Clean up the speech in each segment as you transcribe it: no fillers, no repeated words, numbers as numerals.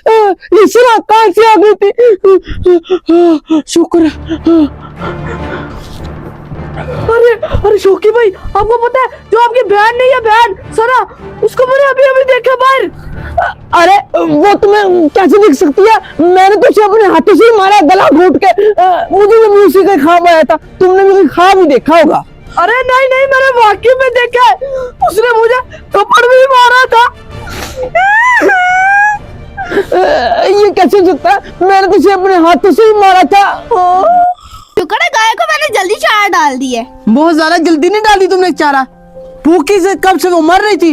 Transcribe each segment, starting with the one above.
ये सरा कहाँ से आ गई थी? शुक्र। अरे शौकी भाई, आपको पता है जो आपकी बहन नहीं है, बहन सना, उसको मैंने अभी अभी देखा बाहर। अरे वो तुम्हें कैसे दिख सकती है? मैंने तो उसे अपने हाथों से ही मारा, गला घोट के। मुझे भी उसी का ख्वाब आया था, तुमने भी ख्वाब ही देखा होगा। अरे नहीं नहीं, मैंने वाकई में देखा है, उसने मुझे थप्पड़ भी मारा था। ये कैसे हो सकता है? मैंने तो उसे अपने हाथों से ही मारा था। शुक्र है गाय को मैंने जल्दी चारा डाल दी है। बहुत ज्यादा जल्दी नहीं डाली तुमने चारा, भूखी से कब से वो मर रही थी।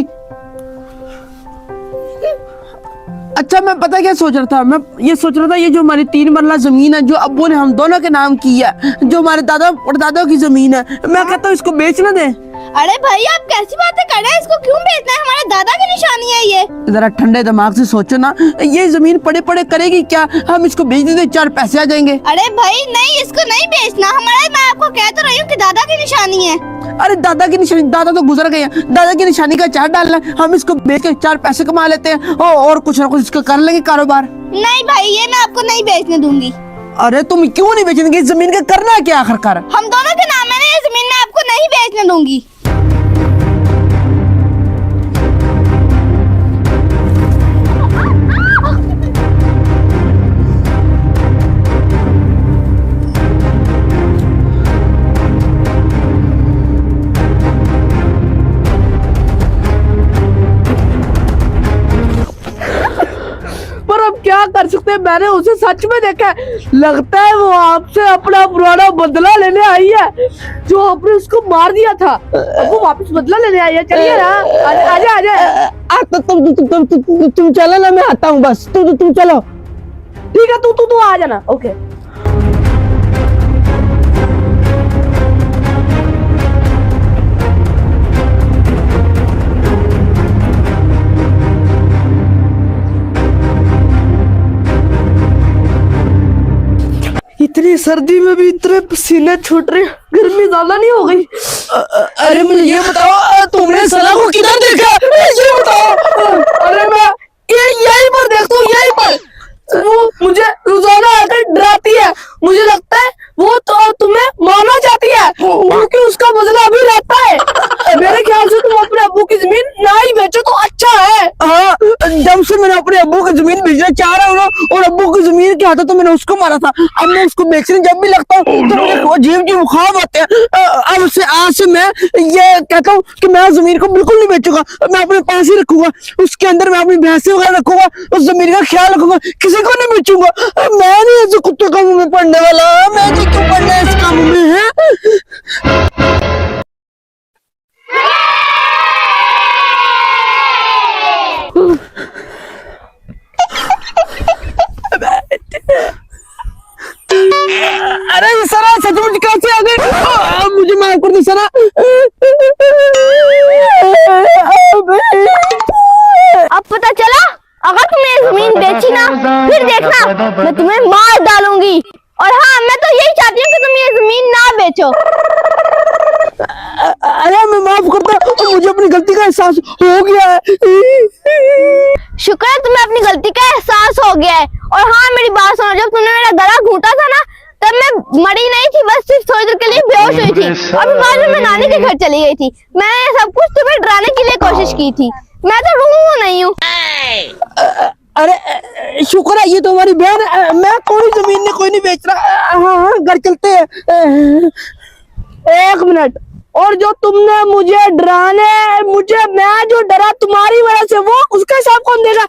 अच्छा मैं पता क्या सोच रहा था, मैं ये सोच रहा था ये जो हमारी 3 मरला जमीन है जो अब्बू ने हम दोनों के नाम की है, जो हमारे दादा और दादा की जमीन है, मैं कहता हूँ इसको बेच ना दे। अरे भाई आप कैसी बातें कर रहे हैं, इसको क्यों बेचना है? हमारे दादा की निशानी है ये। जरा ठंडे दिमाग से सोचो ना, ये जमीन पड़े पड़े करेगी क्या? हम इसको बेच देते 4 पैसे आ जाएंगे। अरे भाई नहीं, इसको नहीं बेचना हमारे, मैं आपको कह तो रही हूँ कि दादा की निशानी है। अरे दादा की निशानी, दादा तो गुजर गए हैं, दादा की निशानी का चार डालना है, हम इसको बेच के 4 पैसे कमा लेते हैं और कुछ ना कुछ इसका कर लेंगे कारोबार। नहीं भाई, ये मैं आपको नहीं बेचने दूंगी। अरे तुम क्यों नहीं बेचेंगे? इस जमीन का करना है क्या आखिरकार? हम दोनों के नाम है ना ये जमीन, मैं आपको नहीं बेचने दूंगी। क्या कर सकते हैं, मैंने उसे सच में देखा है, लगता है वो आपसे अपना पुराना बदला लेने आई है, जो आपने उसको मार दिया था, वो वापस बदला लेने आई है। चलिए ना, आजा आजा। तुम चलो ना, मैं आता हूँ बस, तुम चलो। ठीक है, तू आ जाना। ओके। इतनी सर्दी में भी इतने पसीने छूट रहे, गर्मी ज्यादा नहीं हो गई? अरे मुझे ये बताओ, तुमने सना को किधर देखा? ये बताओ। अरे मैं यहीं पर देखता हूँ, यहीं पर। वो मुझे रोजाना आकर डराती है, मुझे लगता है वो तो तुम्हें मारना चाहती है, क्योंकि उसका बदला अभी रहता है। मेरे ख्याल से तुम अपने अब्बू की जमीन ना ही बेचो तो अच्छा है। हाँ, जब से मैंने अपने अब्बू की जमीन बेचना चाह रहा हूँ ना, और अब्बू की जमीन क्या था तो मैंने उसको मारा था, अब मैं उसको बेचने जब भी लगता हूँ तो मुझे अजीब ख्वाब आते हैं। अब से आज से मैं ये कहता हूँ कि मैं जमीन को बिल्कुल नहीं बेचूंगा, मैं अपने पास ही रखूंगा, उसके अंदर मैं अपनी भैंसें वगैरह रखूंगा, उस जमीन का ख्याल रखूंगा, किसी को नहीं बेचूंगा। मैं नहीं ऐसे कुत्तों का मुंह में पड़ने वाला, मैं तो क्यों पड़ना है इस काम में है? अरे सरा सचमुच कैसे आ गई? मुझे माफ कर दो सरा। अब पता चला, अगर तुमने जमीन बेची ना, फिर देखना मैं तुम्हें मार डालूंगी। और हाँ, मैं तो यही चाहती हूँ कि तुम ये जमीन ना बेचो। अरे मैं माफ करता हूँ, मुझे अपनी गलती का एहसास हो गया है। शुक्र है तुम्हें अपनी गलती का एहसास हो गया है। और हाँ मेरी बात सुनो, जब तुमने मेरा गला घूंटा था ना, तब मैं मरी नहीं थी, बस सिर्फ थोड़ी देर के लिए बेहोश हुई थी, और बाद में मैं नानी के घर चली गई थी। मैंने सब कुछ तुम्हें डराने के लिए कोशिश की थी, मैं तो रूह नहीं हूँ। अरे शुक्र है ये तो हमारी बहन है, मैं कोई जमीन नहीं कोई नहीं बेच रहा। हाँ घर चलते हैं। 1 मिनट, और जो तुमने मुझे मैं जो डरा तुम्हारी वजह से, वो उसका हिसाब कौन देगा?